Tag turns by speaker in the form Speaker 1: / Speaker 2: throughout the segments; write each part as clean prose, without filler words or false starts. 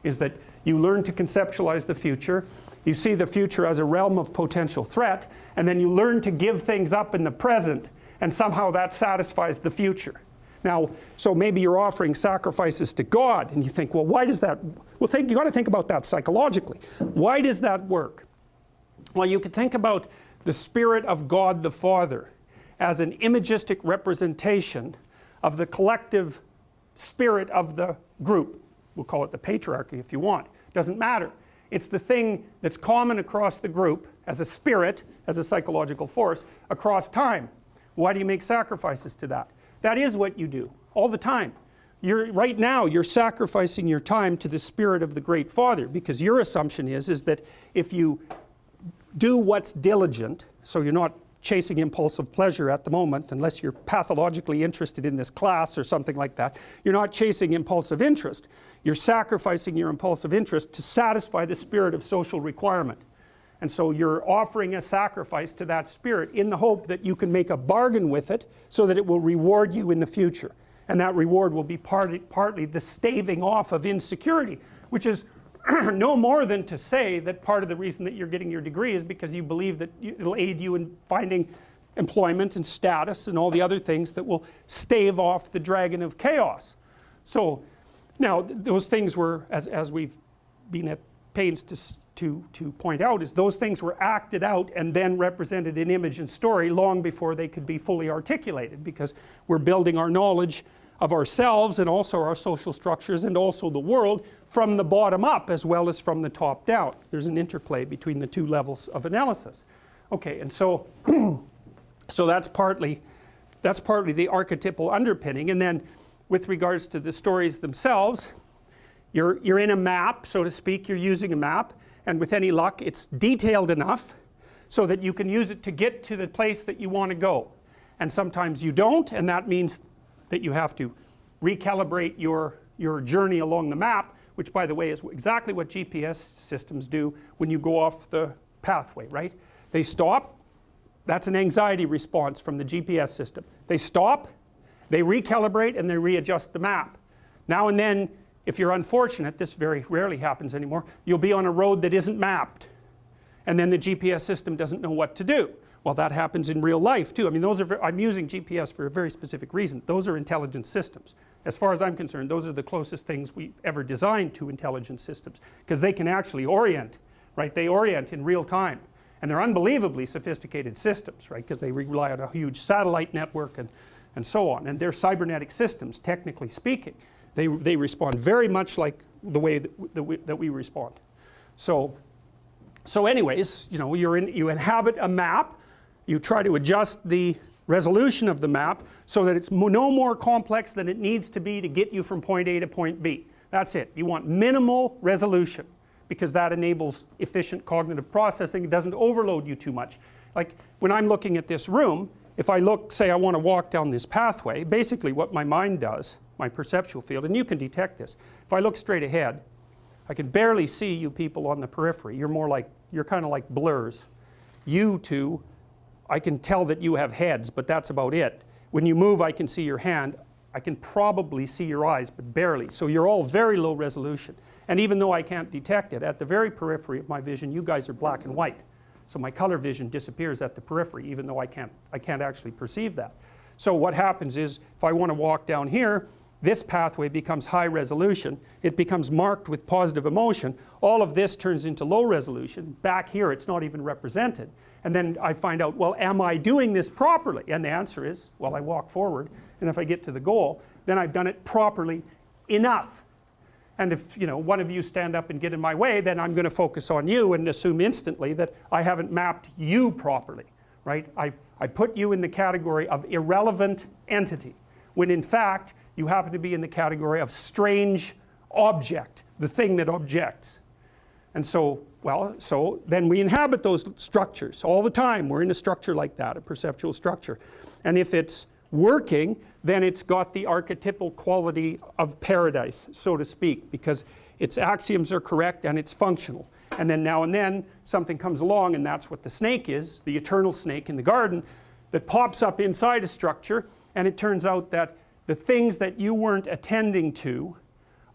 Speaker 1: is that you learn to conceptualize the future, you see the future as a realm of potential threat, and then you learn to give things up in the present, and somehow that satisfies the future. Now, so maybe you're offering sacrifices to God, and you think, well, why does that, well, you got to think about that psychologically. Why does that work? Well, you could think about the Spirit of God the Father as an imagistic representation of the collective spirit of the group. We'll call it the patriarchy if you want. Doesn't matter. It's the thing that's common across the group as a spirit, as a psychological force, across time. Why do you make sacrifices to that? That is what you do all the time. Right now you're sacrificing your time to the Spirit of the Great Father, because your assumption is that if you do what's diligent, so you're not chasing impulsive pleasure at the moment, unless you're pathologically interested in this class or something like that, you're not chasing impulsive interest. You're sacrificing your impulsive interest to satisfy the spirit of social requirement. And so you're offering a sacrifice to that spirit in the hope that you can make a bargain with it so that it will reward you in the future. And that reward will be partly the staving off of insecurity, which is no more than to say that part of the reason that you're getting your degree is because you believe that it'll aid you in finding employment and status and all the other things that will stave off the dragon of chaos. So now those things were, as we've been at pains to point out, is those things were acted out and then represented in image and story long before they could be fully articulated, because we're building our knowledge of ourselves and also our social structures and also the world from the bottom up as well as from the top down. There's an interplay between the two levels of analysis. Okay, and so so that's partly the archetypal underpinning. And then with regards to the stories themselves, you're in a map, so to speak. You're using a map, and with any luck it's detailed enough so that you can use it to get to the place that you want to go. And sometimes you don't, and that means that you have to recalibrate your journey along the map, which, by the way, is exactly what GPS systems do when you go off the pathway, right? They stop. That's an anxiety response from the GPS system. They stop, they recalibrate, and they readjust the map. Now and then, if you're unfortunate, this very rarely happens anymore, you'll be on a road that isn't mapped, and then the GPS system doesn't know what to do. Well, that happens in real life too. I mean, I'm using GPS for a very specific reason. Those are intelligent systems. As far as I'm concerned, those are the closest things we've ever designed to intelligent systems, because they can actually orient, right? They orient in real time. And they're unbelievably sophisticated systems, right? Because they rely on a huge satellite network and so on. And they're cybernetic systems, technically speaking. They respond very much like the way that we respond. So anyways, you know, you inhabit a map. You try to adjust the resolution of the map so that it's no more complex than it needs to be to get you from point A to point B. That's it. You want minimal resolution, because that enables efficient cognitive processing. It doesn't overload you too much. Like when I'm looking at this room, if I look, say I want to walk down this pathway, basically what my mind does, my perceptual field, and you can detect this. If I look straight ahead, I can barely see you people on the periphery. You're kind of like blurs. You two, I can tell that you have heads, but that's about it. When you move, I can see your hand. I can probably see your eyes, but barely. So you're all very low resolution. And even though I can't detect it, at the very periphery of my vision, you guys are black and white. So my color vision disappears at the periphery, even though I can't actually perceive that. So what happens is, if I want to walk down here, this pathway becomes high resolution. It becomes marked with positive emotion. All of this turns into low resolution. Back here, it's not even represented. And then I find out, well, am I doing this properly? And the answer is, well, I walk forward, and if I get to the goal, then I've done it properly enough. And if, you know, one of you stand up and get in my way, then I'm going to focus on you and assume instantly that I haven't mapped you properly, right? I put you in the category of irrelevant entity, when in fact, you happen to be in the category of strange object, the thing that objects. And so, well, so then we inhabit those structures all the time. We're in a structure like that, a perceptual structure. And if it's working, then it's got the archetypal quality of paradise, so to speak, because its axioms are correct and it's functional. And then now and then something comes along, and that's what the snake is, the eternal snake in the garden, that pops up inside a structure, and it turns out that the things that you weren't attending to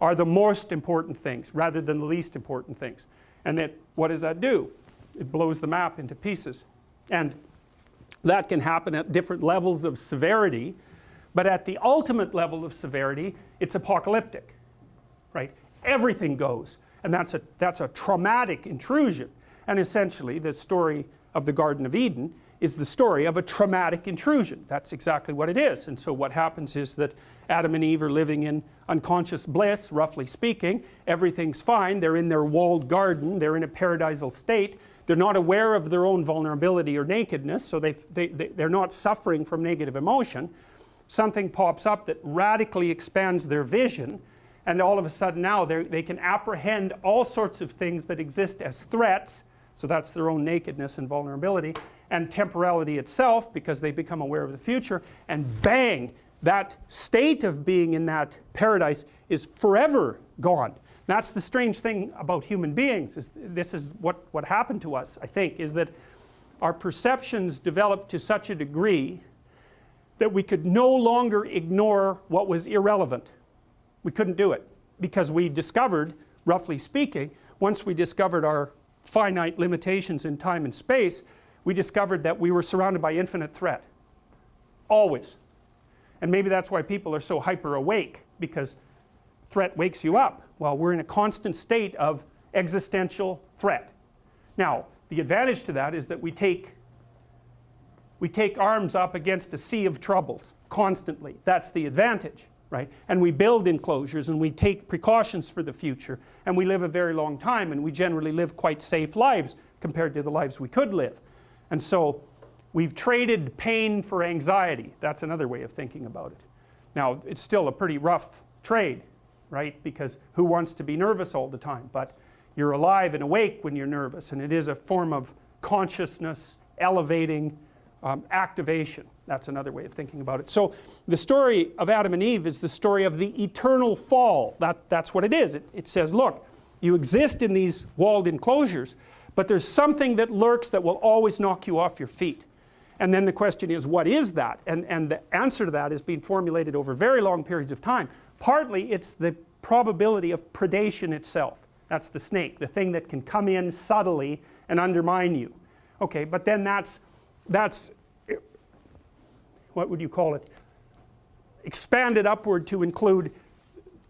Speaker 1: are the most important things rather than the least important things. And what does that do? It blows the map into pieces. And that can happen at different levels of severity, but at the ultimate level of severity, it's apocalyptic, right? Everything goes, and that's a traumatic intrusion. And essentially, the story of the Garden of Eden is the story of a traumatic intrusion. That's exactly what it is. And so what happens is that Adam and Eve are living in unconscious bliss, roughly speaking. Everything's fine. They're in their walled garden. They're in a paradisal state. They're not aware of their own vulnerability or nakedness, so they're not suffering from negative emotion. Something pops up that radically expands their vision, and all of a sudden now they can apprehend all sorts of things that exist as threats, so that's their own nakedness and vulnerability, and temporality itself, because they become aware of the future, and bang, that state of being in that paradise is forever gone. That's the strange thing about human beings. This is what happened to us, I think, is that our perceptions developed to such a degree that we could no longer ignore what was irrelevant. We couldn't do it because we discovered, roughly speaking, once we discovered our finite limitations in time and space, we discovered that we were surrounded by infinite threat. Always. And maybe that's why people are so hyper awake, because threat wakes you up. Well, we're in a constant state of existential threat. Now, the advantage to that is that we take arms up against a sea of troubles constantly. That's the advantage, right? And we build enclosures and we take precautions for the future, and we live a very long time, and we generally live quite safe lives compared to the lives we could live. And so we've traded pain for anxiety. That's another way of thinking about it. Now, it's still a pretty rough trade, right? Because who wants to be nervous all the time? But you're alive and awake when you're nervous, and it is a form of consciousness elevating activation. That's another way of thinking about it. So the story of Adam and Eve is the story of the eternal fall. That's what it is. It says, look, you exist in these walled enclosures, but there's something that lurks that will always knock you off your feet. And then the question is, what is that? And the answer to that is being formulated over very long periods of time. Partly it's the probability of predation itself. That's the snake, the thing that can come in subtly and undermine you. Okay, but then that's what would you call it? Expanded upward to include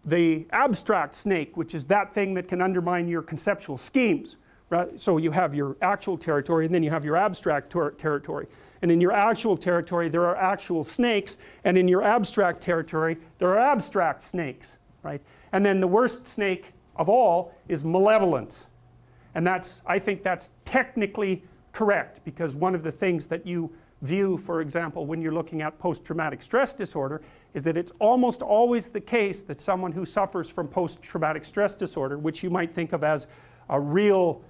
Speaker 1: the abstract snake, which is that thing that can undermine your conceptual schemes. Right? So you have your actual territory, and then you have your abstract territory. And in your actual territory, there are actual snakes, and in your abstract territory, there are abstract snakes, right? And then the worst snake of all is malevolence. And I think that's technically correct, because one of the things that you view, for example, when you're looking at post-traumatic stress disorder, is that it's almost always the case that someone who suffers from post-traumatic stress disorder, which you might think of as a real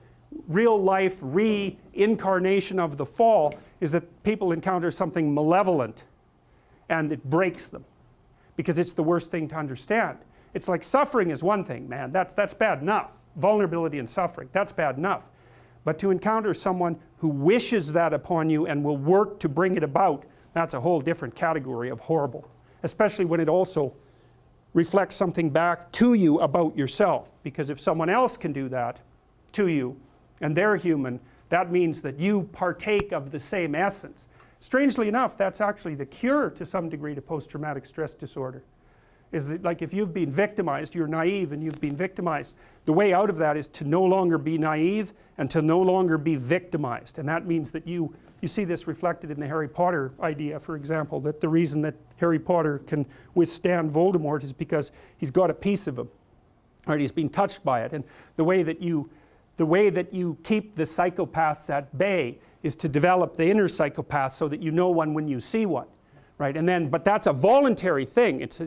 Speaker 1: life reincarnation of the fall, is that people encounter something malevolent and it breaks them, because it's the worst thing to understand. It's like suffering is one thing, man, that's bad enough. Vulnerability and suffering, that's bad enough. But to encounter someone who wishes that upon you and will work to bring it about, that's a whole different category of horrible, especially when it also reflects something back to you about yourself. Because if someone else can do that to you, and they're human, that means that you partake of the same essence. Strangely enough, that's actually the cure to some degree to post-traumatic stress disorder. Is that, like, if you've been victimized, you're naive and you've been victimized, the way out of that is to no longer be naive and to no longer be victimized. And that means that you see this reflected in the Harry Potter idea, for example, that the reason that Harry Potter can withstand Voldemort is because he's got a piece of him, right? He's been touched by it. And the way that you keep the psychopaths at bay is to develop the inner psychopath so that you know one when you see one, right? And then, but that's a voluntary thing. It's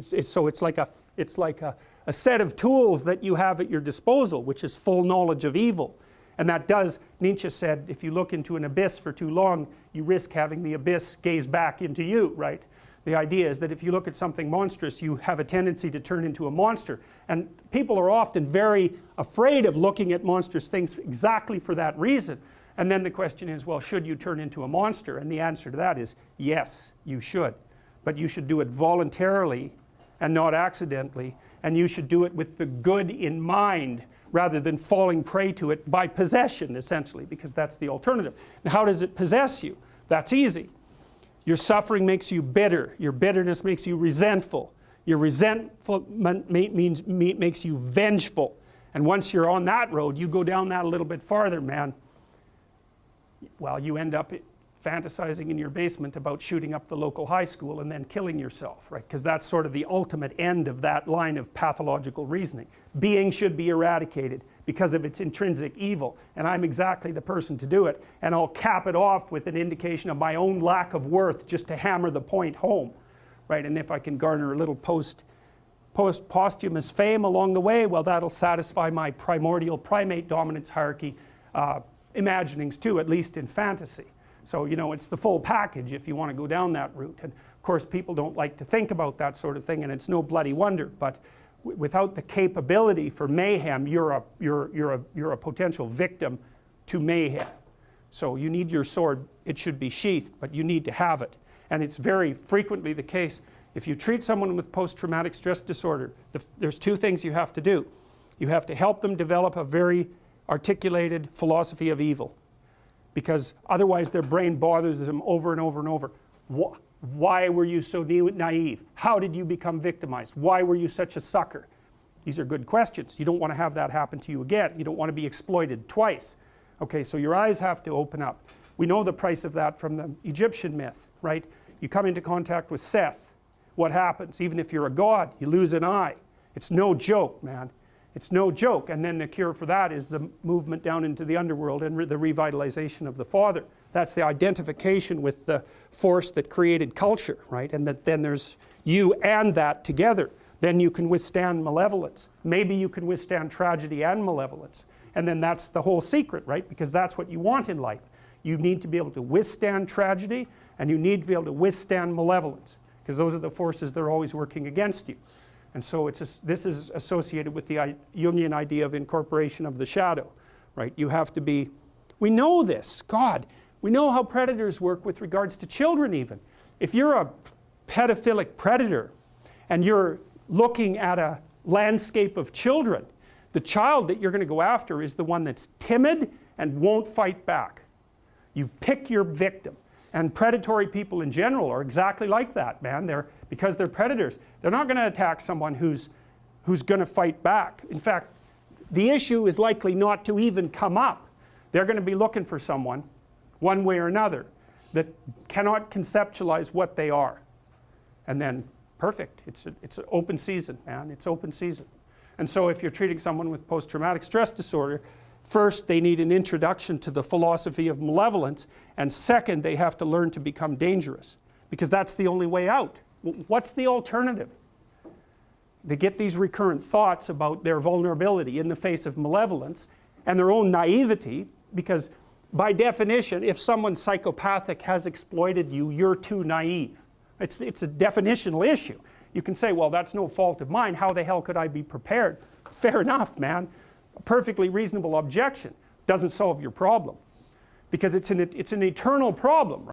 Speaker 1: like a set of tools that you have at your disposal, which is full knowledge of evil. And that does, Nietzsche said, if you look into an abyss for too long, you risk having the abyss gaze back into you, right? The idea is that if you look at something monstrous, you have a tendency to turn into a monster. And people are often very afraid of looking at monstrous things exactly for that reason. And then the question is, well, should you turn into a monster? And the answer to that is, yes, you should. But you should do it voluntarily and not accidentally. and you should do it with the good in mind rather than falling prey to it by possession, essentially, because that's the alternative. Now, how does it possess you? That's easy. Your suffering makes you bitter. Your bitterness makes you resentful. Your resentment makes you vengeful. And once you're on that road, you go down that a little bit farther, man. Well, you end up fantasizing in your basement about shooting up the local high school and then killing yourself, right? Because that's sort of the ultimate end of that line of pathological reasoning. Being should be eradicated because of its intrinsic evil, and I'm exactly the person to do it, and I'll cap it off with an indication of my own lack of worth just to hammer the point home, right? And if I can garner a little posthumous fame along the way, well, that'll satisfy my primordial primate dominance hierarchy imaginings too, at least in fantasy. So, you know, it's the full package if you want to go down that route. And of course, people don't like to think about that sort of thing, and it's no bloody wonder. But without the capability for mayhem, you're a potential victim to mayhem. So you need your sword. It should be sheathed, but you need to have it. And it's very frequently the case. If you treat someone with post-traumatic stress disorder, there's two things you have to do. You have to help them develop a very articulated philosophy of evil, because otherwise their brain bothers them over and over and over. Why were you so naive? How did you become victimized? Why were you such a sucker? These are good questions. You don't want to have that happen to you again. You don't want to be exploited twice. Okay, so your eyes have to open up. We know the price of that from the Egyptian myth, right? You come into contact with Seth. What happens? Even if you're a god, you lose an eye. It's no joke, man. It's no joke. And then the cure for that is the movement down into the underworld and the revitalization of the Father. That's the identification with the force that created culture, right? And that then there's you and that together. Then you can withstand malevolence. Maybe you can withstand tragedy and malevolence. And then that's the whole secret, right? Because that's what you want in life. You need to be able to withstand tragedy, and you need to be able to withstand malevolence, because those are the forces that are always working against you. And so this is associated with the Jungian idea of incorporation of the shadow, right? You have to be, we know this, God, we know how predators work with regards to children even. If you're a pedophilic predator and you're looking at a landscape of children, the child that you're going to go after is the one that's timid and won't fight back. You pick your victim. And predatory people in general are exactly like that, man. Because they're predators. They're not going to attack someone who's going to fight back. In fact, the issue is likely not to even come up. They're going to be looking for someone, one way or another, that cannot conceptualize what they are. And then, perfect. It's an open season, man. It's open season. And so if you're treating someone with post-traumatic stress disorder, first, they need an introduction to the philosophy of malevolence, and second, they have to learn to become dangerous, because that's the only way out. What's the alternative? They get these recurrent thoughts about their vulnerability in the face of malevolence and their own naivety, because by definition, if someone psychopathic has exploited you, you're too naive. It's a definitional issue. You can say, well, that's no fault of mine. How the hell could I be prepared? Fair enough, man. A perfectly reasonable objection doesn't solve your problem, because it's an eternal problem.